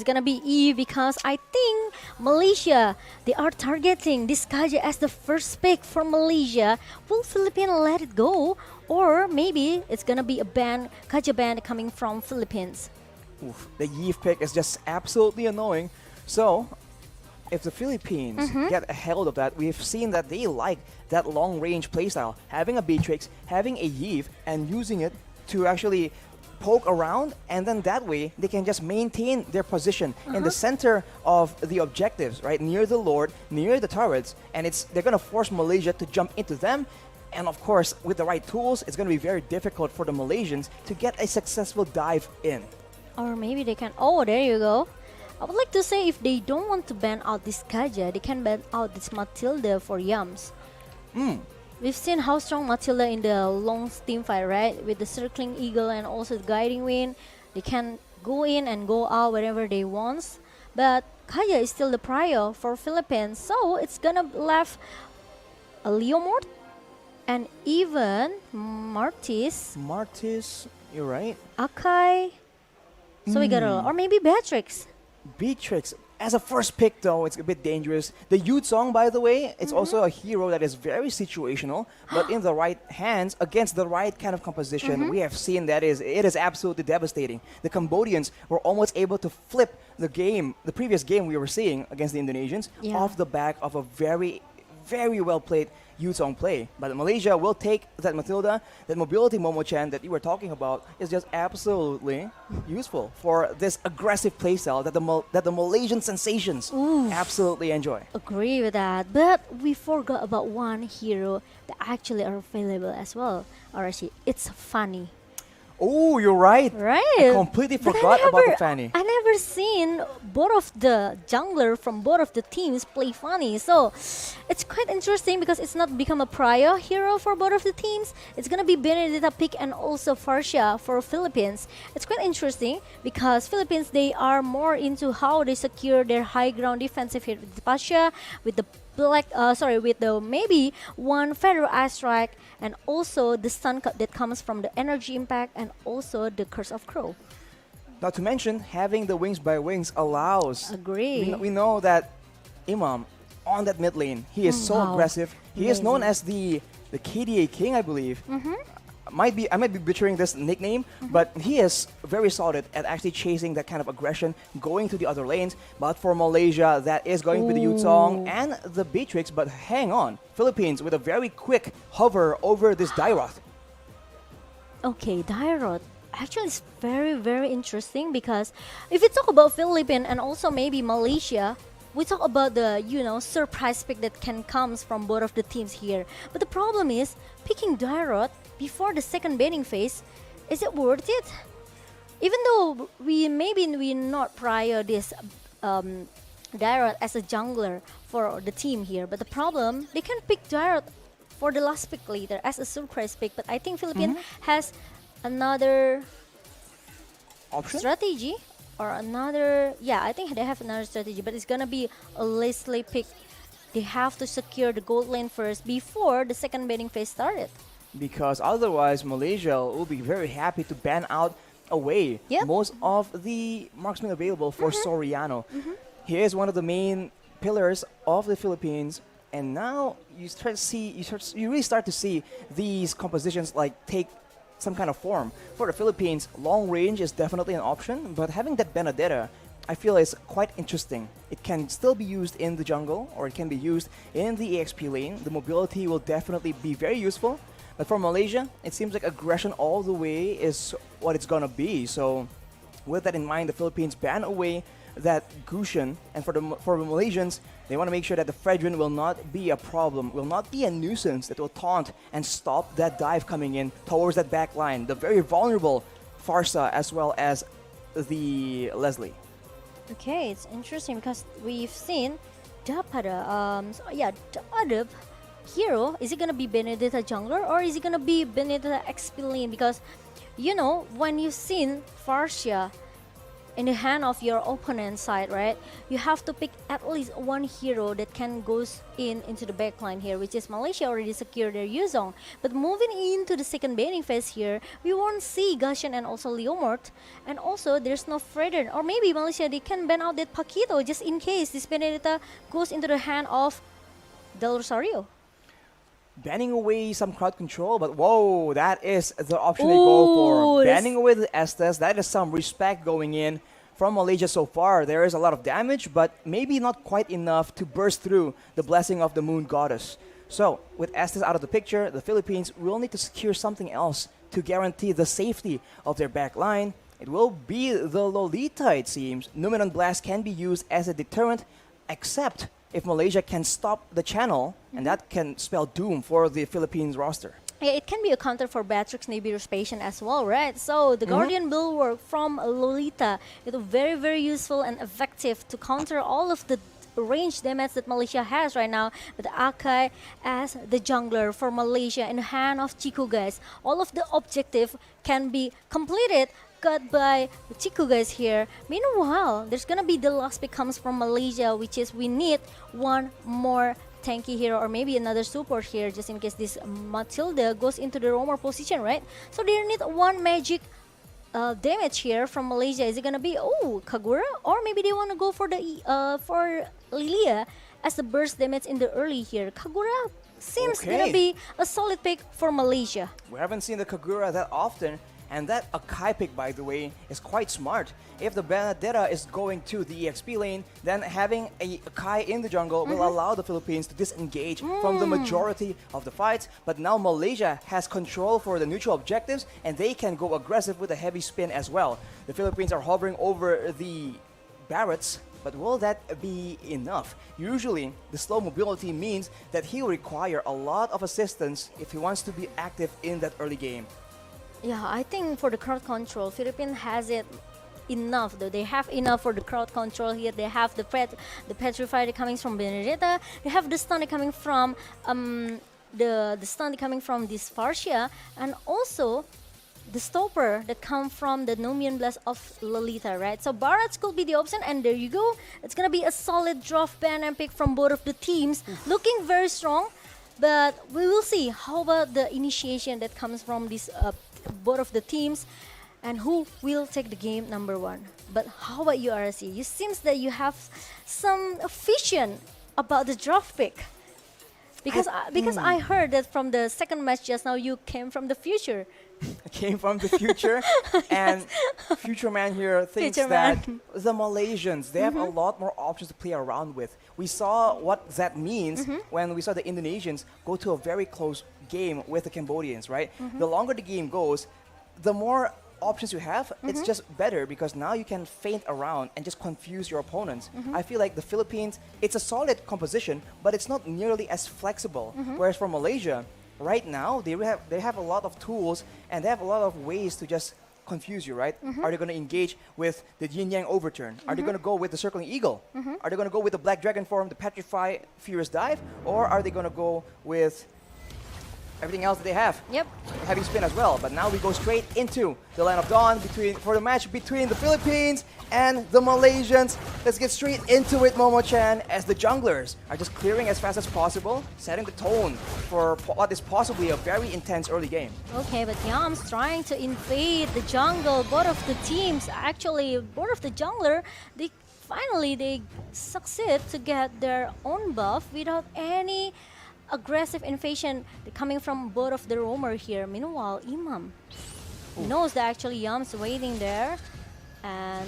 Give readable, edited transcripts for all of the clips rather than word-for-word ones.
it's gonna be Eve because I think Malaysia, they are targeting this Kaja as the first pick for Malaysia. Will Philippines let it go? Or maybe it's gonna be a band, Kaja band coming from Philippines. Oof, the Yves pick is just absolutely annoying. So, if the Philippines get a hold of that, we've seen that they like that long-range playstyle, having a Beatrix, having a Yves, and using it to actually poke around, and then that way they can just maintain their position in the center of the objectives, right, near the Lord, near the turrets, and they're gonna force Malaysia to jump into them. And of course, with the right tools, it's gonna be very difficult for the Malaysians to get a successful dive in. Or maybe they can. Oh, there you go. I would like to say if they don't want to ban out this Kaja, they can ban out this Matilda for Yams. We've seen how strong Matilda in the long team fight, right? With the circling eagle and also the guiding wind, they can go in and go out wherever they want. But Kaja is still the prior for Philippines, so it's gonna left a Leomort and even Martis, You're right. Akai. So we got or maybe Beatrix. Beatrix, as a first pick though, it's a bit dangerous. The Yu Song, by the way, it's also a hero that is very situational, but in the right hands, against the right kind of composition, we have seen that it is absolutely devastating. The Cambodians were almost able to flip the game, the previous game we were seeing against the Indonesians, off the back of a very, very well played Yu Song play. But Malaysia will take that Matilda. That mobility Momo-chan that you were talking about is just absolutely useful for this aggressive playstyle that the Malaysian sensations absolutely enjoy. Agree with that, but we forgot about one hero that actually are available as well. Arashi, it's Fanny. Oh, you're right. Right. I completely forgot about the Fanny. I never seen both of the jungler from both of the teams play Fanny. So it's quite interesting because it's not become a prior hero for both of the teams. It's gonna be Benedetta pick and also Farsia for Philippines. It's quite interesting because Philippines, they are more into how they secure their high ground defensive here with Pasha, with the with the maybe one Federal Eye Strike, and also the stun cut that comes from the energy impact, and also the Curse of Crow. Not to mention, having the Wings by Wings allows. Agree. We know that Imam on that mid lane, he is so aggressive. He is known as the KDA King, I believe. I might be butchering this nickname, but he is very solid at actually chasing that kind of aggression, going to the other lanes. But for Malaysia, that is going with the Yu Song and the Beatrix. But hang on, Philippines with a very quick hover over this Dairoth. Okay, Dairoth. Actually, it's very, very interesting because if we talk about Philippines and also maybe Malaysia, we talk about the, surprise pick that can comes from both of the teams here. But the problem is, picking Dairoth before the second banning phase, is it worth it? Even though we not prior this Dairoth as a jungler for the team here, but the problem, they can pick Dairoth for the last pick later as a surprise pick. But I think Philippines has another strategy. Or another, I think they have another strategy, but it's gonna be a Leslie pick. They have to secure the gold lane first before the second banning phase started. Because otherwise, Malaysia will be very happy to ban out away most of the marksmen available for Soriano. He is one of the main pillars of the Philippines, and now you really start to see these compositions like take some kind of form. For the Philippines, long range is definitely an option, but having that Benedetta, I feel is quite interesting. It can still be used in the jungle, or it can be used in the EXP lane. The mobility will definitely be very useful, but for Malaysia, it seems like aggression all the way is what it's gonna be. So with that in mind, the Philippines ban away that Gusion, and for the Malaysians, they want to make sure that the Fredrin will not be a problem, will not be a nuisance that will taunt and stop that dive coming in towards that back line. The very vulnerable Farsa as well as the Leslie. Okay, it's interesting because we've seen Dapada. The other hero, is it gonna be Benedetta jungler or is it gonna be Benedetta XP lane? Because when you've seen Farsia in the hand of your opponent side, right? You have to pick at least one hero that can goes into the backline here, which is Malaysia already secured their Yuzong. But moving into the second banning phase here, we won't see Gashan and also Leomort, and also there's no Freden, or maybe Malaysia they can ban out that Paquito just in case this Benedetta goes into the hand of Del Rosario. Banning away some crowd control, but whoa, that is the option they go for. Banning away the Estes, that is some respect going in from Malaysia so far. There is a lot of damage, but maybe not quite enough to burst through the blessing of the Moon Goddess. So, with Estes out of the picture, the Philippines will need to secure something else to guarantee the safety of their back line. It will be the Lolita, it seems. Numenon Blast can be used as a deterrent, except if Malaysia can stop the channel, and that can spell doom for the Philippines roster. Yeah, it can be a counter for Batrix Nibiru's patient as well, right? So the Guardian Bulwark from Lolita is very, very useful and effective to counter all of the range damage that Malaysia has right now, with Akai as the jungler for Malaysia in the hand of Chiku, guys. All of the objective can be completed got by Chiku guys here. Meanwhile, there's gonna be the last pick comes from Malaysia, which is we need one more tanky hero or maybe another support here just in case this Matilda goes into the roamer position, right? So they need one magic damage here from Malaysia. Is it gonna be Kagura, or maybe they wanna go for the for Lilia as the burst damage in the early here? Kagura seems gonna be a solid pick for Malaysia. We haven't seen the Kagura that often. And that Akai pick, by the way, is quite smart. If the Benedetta is going to the EXP lane, then having a Akai in the jungle will allow the Philippines to disengage from the majority of the fights. But now Malaysia has control for the neutral objectives, and they can go aggressive with a heavy spin as well. The Philippines are hovering over the Barretts, but will that be enough? Usually, the slow mobility means that he will require a lot of assistance if he wants to be active in that early game. Yeah, I think for the crowd control, Philippines has it enough though. They have enough for the crowd control here. They have the petrified coming from Benedetta. They have the stun coming from the stun coming from this Farsia, and also the stopper that come from the Numenon Blast of Lolita, right? So Barrats could be the option, and there you go. It's gonna be a solid draft ban and pick from both of the teams, looking very strong. But we will see how about the initiation that comes from this both of the teams, and who will take the game number one. But how about you, RSC? You seems that you have some vision about the draft pick, because I heard that from the second match just now you came from the future. I came from the future, and Future Man here thinks that the Malaysians, they have a lot more options to play around with. We saw what that means when we saw the Indonesians go to a very close game with the Cambodians, right? The longer the game goes, the more options you have, it's just better because now you can feint around and just confuse your opponents. I feel like the Philippines, it's a solid composition, but it's not nearly as flexible. Whereas for Malaysia, right now, they have a lot of tools and they have a lot of ways to just confuse you, right? Are they going to engage with the Yin Yang Overturn? Are they going to go with the Circling Eagle? Are they going to go with the Black Dragon Form, the Petrify, Furious Dive? Or are they going to go with everything else that they have? Yep. Heavy spin as well. But now we go straight into the Line of Dawn for the match between the Philippines and the Malaysians. Let's get straight into it, Momo-chan, as the junglers are just clearing as fast as possible, setting the tone for what is possibly a very intense early game. Okay, but Yam's trying to invade the jungle. Both of the teams, actually, both of the jungler, they succeed to get their own buff without any aggressive invasion coming from both of the roamer here. Meanwhile, Imam knows that actually Yam's waiting there, and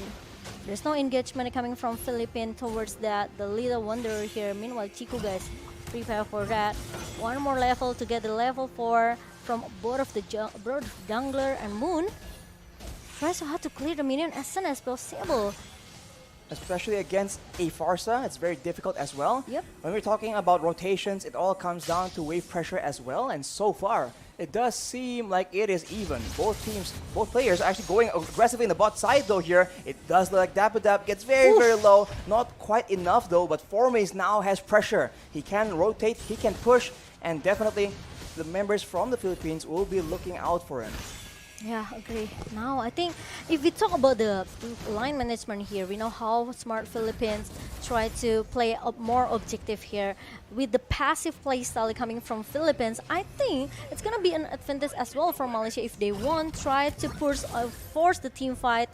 there's no engagement coming from Philippines towards that, the little wanderer here. Meanwhile, Chiku guys prepare for that. One more level to get the level 4 from both of the jungler and Moon. Tries to have to clear the minion as soon as possible. Especially against a Farsa, it's very difficult as well. Yep. When we're talking about rotations, it all comes down to wave pressure as well. And so far, it does seem like it is even. Both players are actually going aggressively in the bot side though here. It does look like Dappadap gets very, very low. Not quite enough though, but Formaze now has pressure. He can rotate, he can push, and definitely the members from the Philippines will be looking out for him. Yeah, agree. Now, I think if we talk about the line management here, we know how smart Philippines try to play more objective here. With the passive play style coming from Philippines, I think it's gonna be an advantage as well for Malaysia if they want try to force the team fight.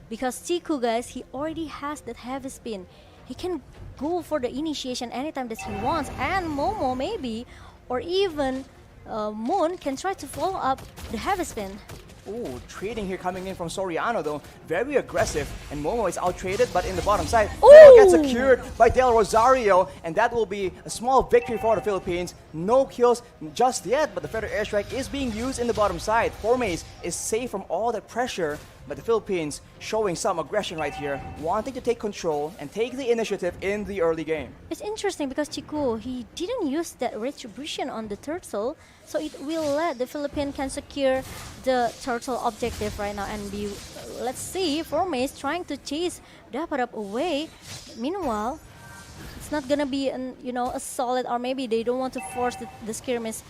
Because Chiku, guys, he already has that heavy spin. He can go for the initiation anytime that he wants, and Momo maybe, or even Moon can try to follow up the heavy spin. Ooh, trading here coming in from Soriano though. Very aggressive. And Momo is out-traded, but in the bottom side, that'll get secured by Del Rosario. And that will be a small victory for the Philippines. No kills just yet, but the Feather Airstrike is being used in the bottom side. Formace is safe from all that pressure, but the Philippines showing some aggression right here, wanting to take control and take the initiative in the early game. It's interesting because Chiku, he didn't use that retribution on the turtle, so it will let the Philippines can secure the turtle objective right now. And let's see, Formace trying to chase Dapadap away. Meanwhile, it's not gonna be a solid, or maybe they don't want to force the skirmish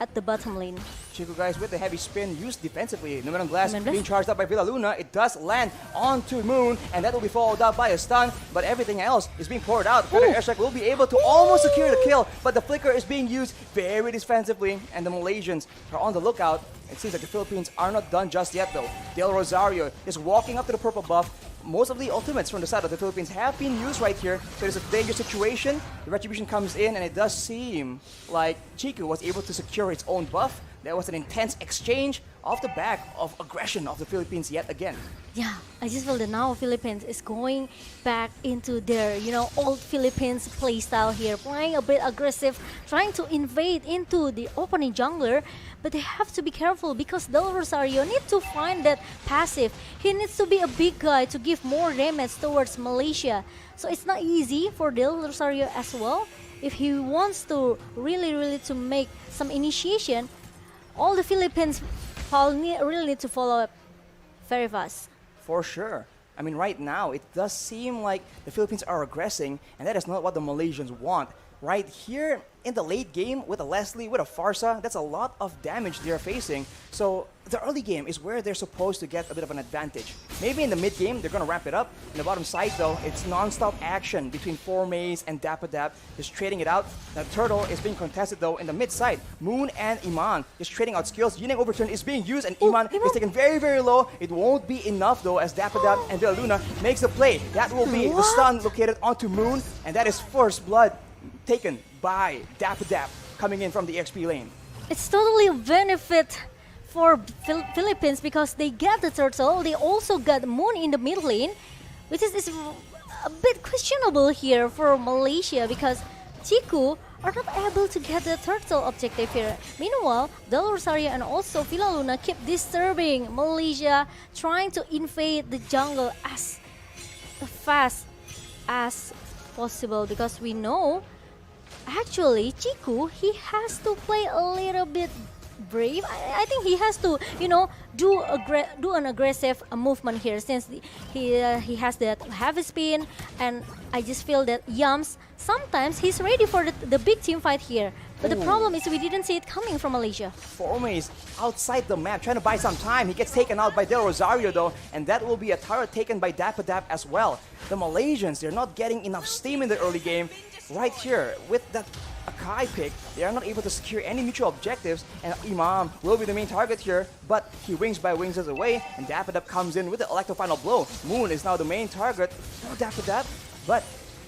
at the bottom lane. Chico, guys, with the heavy spin used defensively. Numenong Glass being charged up by Villa Luna. It does land onto Moon, and that will be followed up by a stun, but everything else is being poured out. Feather Airstrike will be able to almost secure the kill, but the flicker is being used very defensively, and the Malaysians are on the lookout. It seems like the Philippines are not done just yet, though. Del Rosario is walking up to the purple buff. Most of the ultimates from the side of the Philippines have been used right here, so it's a dangerous situation. The retribution comes in, and it does seem like Chiku was able to secure its own buff. There was an intense exchange off the back of aggression of the Philippines yet again. Yeah, I just feel that now Philippines is going back into their, old Philippines playstyle here, playing a bit aggressive, trying to invade into the opening jungler, but they have to be careful because Del Rosario needs to find that passive. He needs to be a big guy to give more damage towards Malaysia. So it's not easy for Del Rosario as well. If he wants to really to make some initiation, all the Philippines really need to follow up very fast. For sure. I mean, right now, it does seem like the Philippines are aggressing, and that is not what the Malaysians want. Right here in the late game with a Leslie, with a Farsa, that's a lot of damage they're facing. So the early game is where they're supposed to get a bit of an advantage. Maybe in the mid game, they're going to ramp it up. In the bottom side, though, it's non-stop action between Formace and Dapadap, just trading it out. The turtle is being contested, though, in the mid side. Moon and Iman just trading out skills. Yineng Overturn is being used, and Iman is taken very low. It won't be enough, though, as Dapadap and Villa Luna makes the play. That will be the stun located onto Moon, and that is first blood taken by Dapadap coming in from the XP lane. It's totally a benefit for Philippines because they get the turtle, they also got Moon in the mid lane, which is a bit questionable here for Malaysia because Chiku are not able to get the turtle objective here. Meanwhile, Del Rosario and also Villa Luna keep disturbing Malaysia, trying to invade the jungle as fast as possible because we know actually Chiku, he has to play a little bit brave. I think he has to, do an aggressive movement here since he has that heavy spin, and I just feel that Yams sometimes he's ready for the big team fight here. But the problem is we didn't see it coming from Malaysia. Formace outside the map, trying to buy some time. He gets taken out by Del Rosario though, and that will be a turret taken by Dapadap as well. The Malaysians, they're not getting enough steam in the early game. Right here, with that Akai pick, they are not able to secure any mutual objectives, and Imam will be the main target here, but he wings by wings us away, and Dapadap comes in with the Electro Final Blow. Moon is now the main target. No Dapadap, but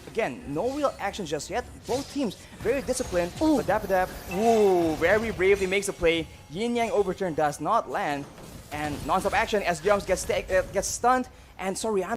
again, no real action just yet. Both teams very disciplined, but Dapadap, very bravely makes a play. Yin Yang Overturn does not land, and non-stop action as Jumps gets stunned, and Soriano